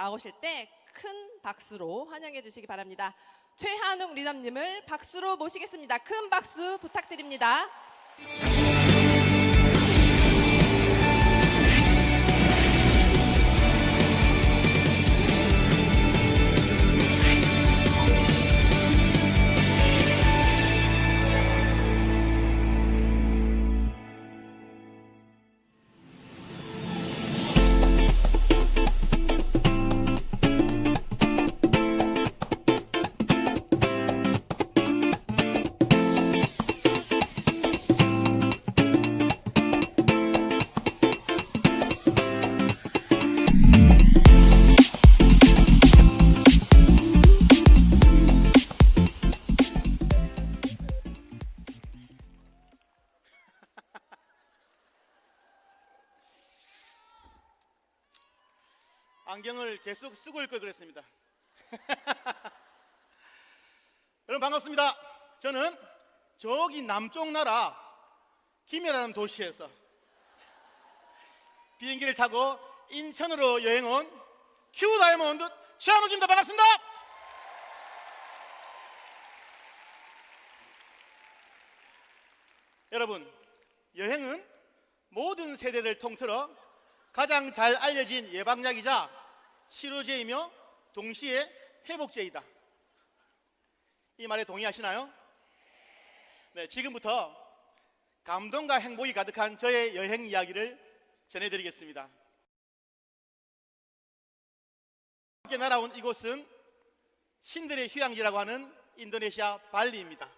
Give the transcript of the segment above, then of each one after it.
나오실 때 큰 박수로 환영해 주시기 바랍니다. 최한웅 리더님을 박수로 모시겠습니다. 큰 박수 부탁드립니다. 안경을 계속 쓰고 올 걸 그랬습니다. 여러분 반갑습니다. 저는 저기 남쪽 나라 김해라는 도시에서 비행기를 타고 인천으로 여행 온 큐 다이아몬드 최한욱입니다. 반갑습니다. 여러분, 여행은 모든 세대를 통틀어 가장 잘 알려진 예방약이자 치료제이며 동시에 회복제이다. 이 말에 동의하시나요? 네, 지금부터 감동과 행복이 가득한 저의 여행 이야기를 전해드리겠습니다. 함께 날아온 이곳은 신들의 휴양지라고 하는 인도네시아 발리입니다.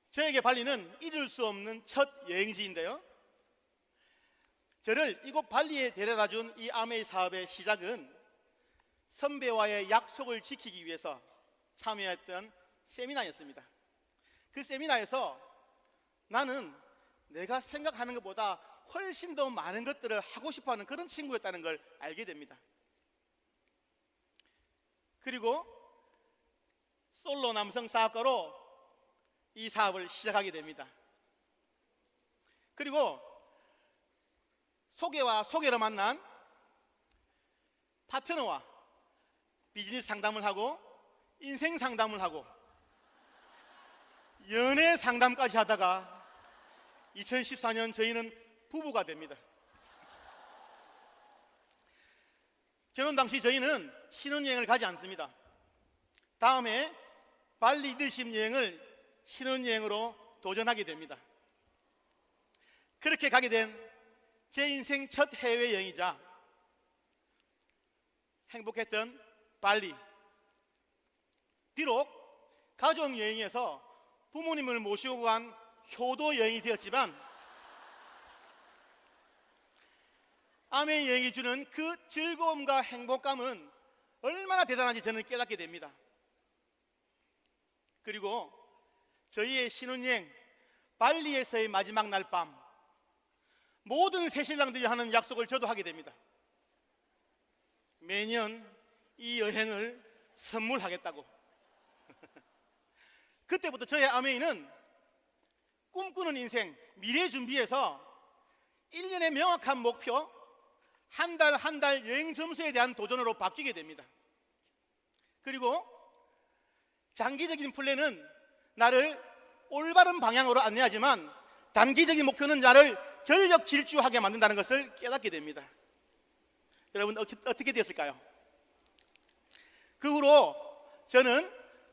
저에게 발리는 잊을 수 없는 첫 여행지인데요, 저를 이곳 발리에 데려다준 이 아메이 사업의 시작은 선배와의 약속을 지키기 위해서 참여했던 세미나였습니다. 그 세미나에서 나는 내가 생각하는 것보다 훨씬 더 많은 것들을 하고 싶어하는 그런 친구였다는 걸 알게 됩니다. 그리고 솔로 남성 사업가로 이 사업을 시작하게 됩니다. 그리고 소개와 소개로 만난 파트너와 비즈니스 상담을 하고 인생 상담을 하고 연애 상담까지 하다가 2014년 저희는 부부가 됩니다. 결혼 당시 저희는 신혼여행을 가지 않습니다. 다음에 발리 리더십 여행을 신혼여행으로 도전하게 됩니다. 그렇게 가게 된 제 인생 첫 해외여행이자 행복했던 발리. 비록 가족여행에서 부모님을 모시고 간 효도 여행이 되었지만 아메이 여행이 주는 그 즐거움과 행복감은 얼마나 대단한지 저는 깨닫게 됩니다. 그리고 저희의 신혼여행 발리에서의 마지막 날 밤, 모든 새신랑들이 하는 약속을 저도 하게 됩니다. 매년 이 여행을 선물하겠다고. 그때부터 저의 아메이는 꿈꾸는 인생, 미래 준비에서 1년의 명확한 목표, 한 달 한 달 여행 점수에 대한 도전으로 바뀌게 됩니다. 그리고 장기적인 플랜은 나를 올바른 방향으로 안내하지만 단기적인 목표는 나를 전력 질주하게 만든다는 것을 깨닫게 됩니다. 여러분 어떻게 됐을까요? 그 후로 저는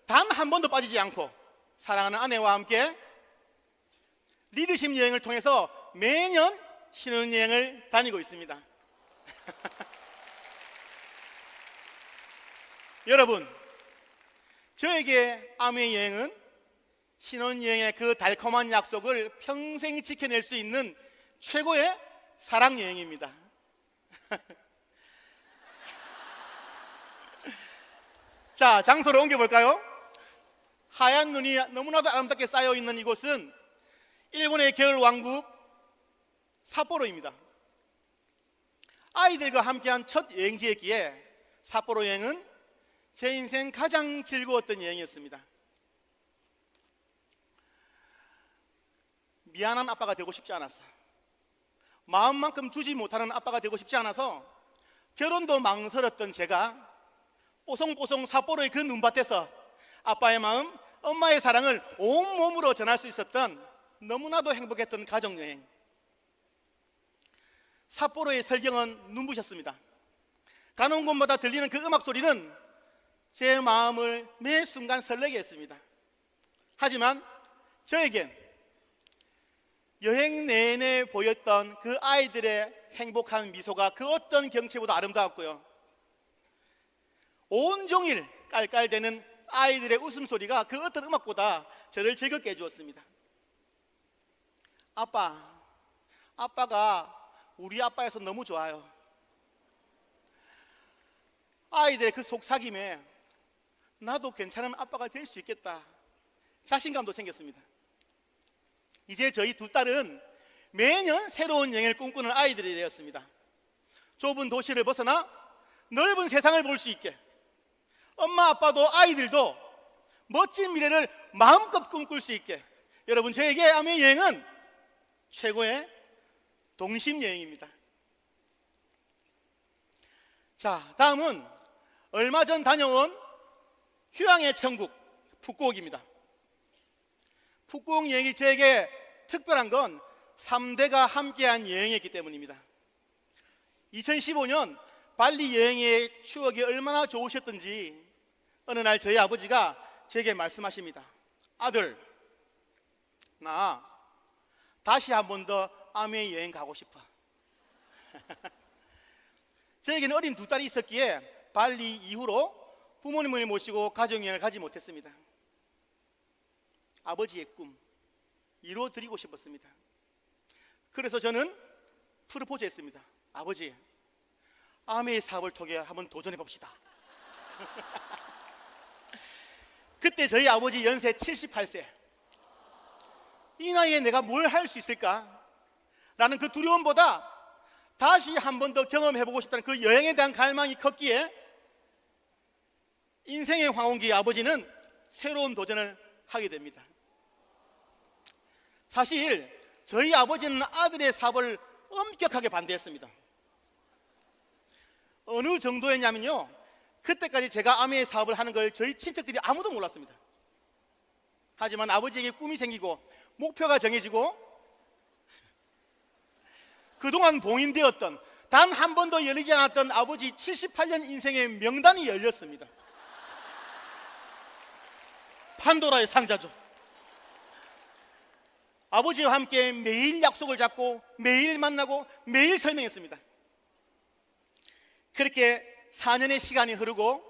단 한 번도 빠지지 않고 사랑하는 아내와 함께 리더십 여행을 통해서 매년 신혼여행을 다니고 있습니다. 여러분, 저에게 아메이 여행은 신혼여행의 그 달콤한 약속을 평생 지켜낼 수 있는 최고의 사랑여행입니다. 자, 장소로 옮겨볼까요? 하얀 눈이 너무나도 아름답게 쌓여있는 이곳은 일본의 겨울왕국 삿포로입니다. 아이들과 함께한 첫 여행지였기에 삿포로 여행은 제 인생 가장 즐거웠던 여행이었습니다. 미안한 아빠가 되고 싶지 않았어. 마음만큼 주지 못하는 아빠가 되고 싶지 않아서 결혼도 망설였던 제가 뽀송뽀송 삿포로의 그 눈밭에서 아빠의 마음, 엄마의 사랑을 온몸으로 전할 수 있었던 너무나도 행복했던 가족여행. 삿포로의 설경은 눈부셨습니다. 가는 곳마다 들리는 그 음악 소리는 제 마음을 매 순간 설레게 했습니다. 하지만 저에겐 여행 내내 보였던 그 아이들의 행복한 미소가 그 어떤 경치보다 아름다웠고요, 온종일 깔깔대는 아이들의 웃음소리가 그 어떤 음악보다 저를 즐겁게 해주었습니다. 아빠가 우리 아빠여서 너무 좋아요. 아이들의 그 속삭임에 나도 괜찮은 아빠가 될 수 있겠다 자신감도 생겼습니다. 이제 저희 두 딸은 매년 새로운 여행을 꿈꾸는 아이들이 되었습니다. 좁은 도시를 벗어나 넓은 세상을 볼 수 있게, 엄마 아빠도 아이들도 멋진 미래를 마음껏 꿈꿀 수 있게, 여러분, 저에게 아메 여행은 최고의 동심 여행입니다. 자, 다음은 얼마 전 다녀온 휴양의 천국 푸꾸옥입니다. 푸꾸옥 여행이 저에게 특별한 건 3대가 함께한 여행이었기 때문입니다. 2015년 발리 여행의 추억이 얼마나 좋으셨던지 어느 날 저희 아버지가 제게 말씀하십니다. 아들, 나 다시 한 번 더 아메 여행 가고 싶어. 저에게는 어린 두 딸이 있었기에 발리 이후로 부모님을 모시고 가족여행을 가지 못했습니다. 아버지의 꿈 이루어드리고 싶었습니다. 그래서 저는 프로포즈했습니다. 아버지, 아메의 사업을 통해 한번 도전해 봅시다. 그때 저희 아버지 연세 78세. 이 나이에 내가 뭘 할 수 있을까? 라는 그 두려움보다 다시 한 번 더 경험해보고 싶다는 그 여행에 대한 갈망이 컸기에 인생의 황혼기의 아버지는 새로운 도전을 하게 됩니다. 사실 저희 아버지는 아들의 사업을 엄격하게 반대했습니다. 어느 정도였냐면요, 그때까지 제가 아메의 사업을 하는 걸 저희 친척들이 아무도 몰랐습니다. 하지만 아버지에게 꿈이 생기고 목표가 정해지고 그동안 봉인되었던 단 한 번도 열리지 않았던 아버지 78년 인생의 명단이 열렸습니다. 판도라의 상자죠. 아버지와 함께 매일 약속을 잡고 매일 만나고 매일 설명했습니다. 그렇게 4년의 시간이 흐르고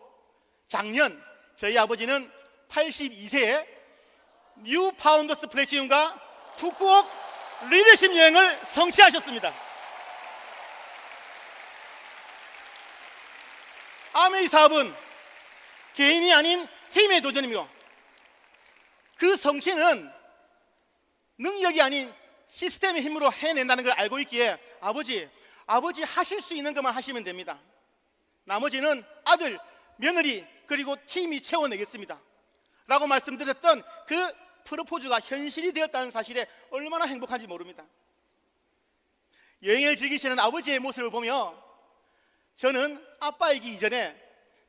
작년 저희 아버지는 82세에 뉴 파운더스 플래티넘과 푸꾸옥 리더십 여행을 성취하셨습니다. 아메이 사업은 개인이 아닌 팀의 도전이며 그 성취는 능력이 아닌 시스템의 힘으로 해낸다는 걸 알고 있기에 아버지 하실 수 있는 것만 하시면 됩니다. 나머지는 아들, 며느리 그리고 팀이 채워내겠습니다 라고 말씀드렸던 그 프로포즈가 현실이 되었다는 사실에 얼마나 행복한지 모릅니다. 여행을 즐기시는 아버지의 모습을 보며 저는 아빠이기 이전에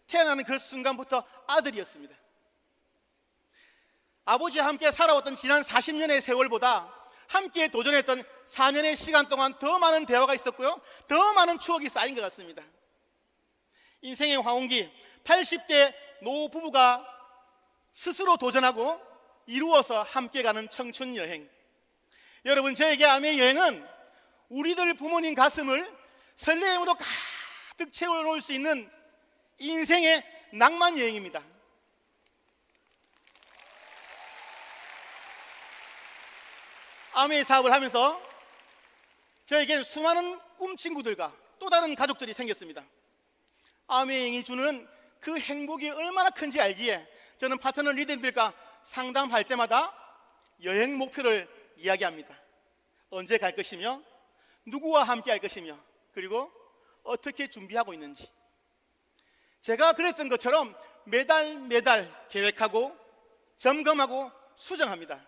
태어나는 그 순간부터 아들이었습니다. 아버지와 함께 살아왔던 지난 40년의 세월보다 함께 도전했던 4년의 시간 동안 더 많은 대화가 있었고요, 더 많은 추억이 쌓인 것 같습니다. 인생의 황혼기 80대 노부부가 스스로 도전하고 이루어서 함께 가는 청춘 여행. 여러분, 저에게 아메 여행은 우리들 부모님 가슴을 설레임으로 가득 채워놓을 수 있는 인생의 낭만 여행입니다. 아메 사업을 하면서 저에겐 수많은 꿈 친구들과 또 다른 가족들이 생겼습니다. 아메 여행이 주는 그 행복이 얼마나 큰지 알기에 저는 파트너 리더들과 상담할 때마다 여행 목표를 이야기합니다. 언제 갈 것이며 누구와 함께 할 것이며 그리고 어떻게 준비하고 있는지. 제가 그랬던 것처럼 매달 계획하고 점검하고 수정합니다.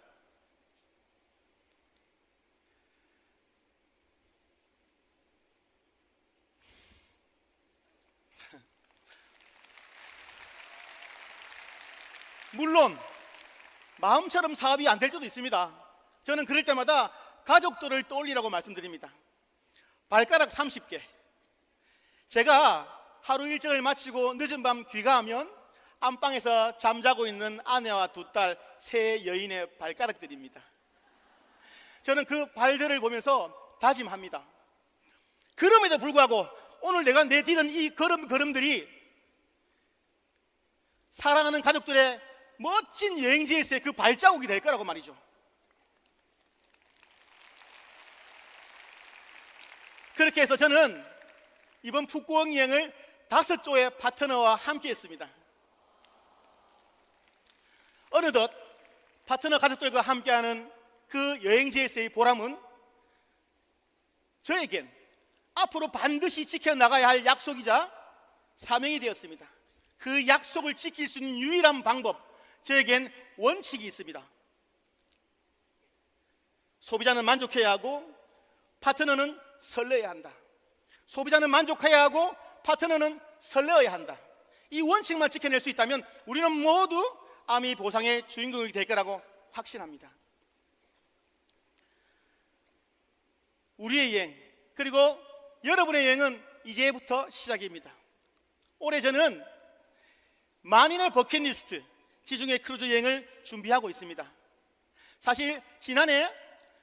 물론 마음처럼 사업이 안 될 때도 있습니다. 저는 그럴 때마다 가족들을 떠올리라고 말씀드립니다. 발가락 30개. 제가 하루 일정을 마치고 늦은 밤 귀가하면 안방에서 잠자고 있는 아내와 두 딸, 세 여인의 발가락들입니다. 저는 그 발들을 보면서 다짐합니다. 그럼에도 불구하고 오늘 내가 내디딘 이 걸음들이 사랑하는 가족들의 멋진 여행지에서의 그 발자국이 될 거라고 말이죠. 그렇게 해서 저는 이번 푸꾸옥 여행을 5조의 파트너와 함께 했습니다. 어느덧 파트너 가족들과 함께하는 그 여행지에서의 보람은 저에겐 앞으로 반드시 지켜나가야 할 약속이자 사명이 되었습니다. 그 약속을 지킬 수 있는 유일한 방법, 저에겐 원칙이 있습니다. 소비자는 만족해야 하고 파트너는 설레야 한다. 소비자는 만족해야 하고 파트너는 설레어야 한다. 이 원칙만 지켜낼 수 있다면 우리는 모두 아미 보상의 주인공이 될 거라고 확신합니다. 우리의 여행, 그리고 여러분의 여행은 이제부터 시작입니다. 올해 저는 만인의 버킷리스트 지중해 크루즈 여행을 준비하고 있습니다. 사실 지난해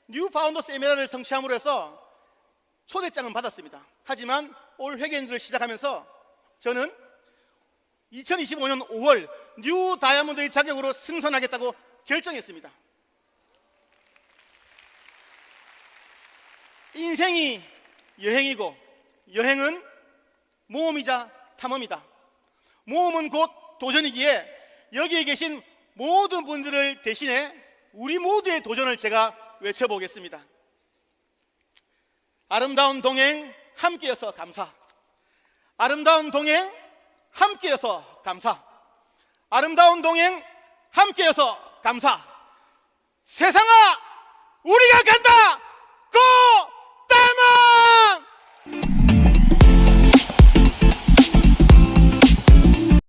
뉴파운더스 에메랄드를 성취함으로 해서 초대장은 받았습니다. 하지만 올 회계연도를 시작하면서 저는 2025년 5월 뉴 다이아몬드의 자격으로 승선하겠다고 결정했습니다. 인생이 여행이고 여행은 모험이자 탐험이다. 모험은 곧 도전이기에 여기에 계신 모든 분들을 대신해 우리 모두의 도전을 제가 외쳐보겠습니다. 아름다운 동행 함께여서 감사. 아름다운 동행 함께여서 감사. 아름다운 동행 함께여서 감사. 세상아, 우리가 간다!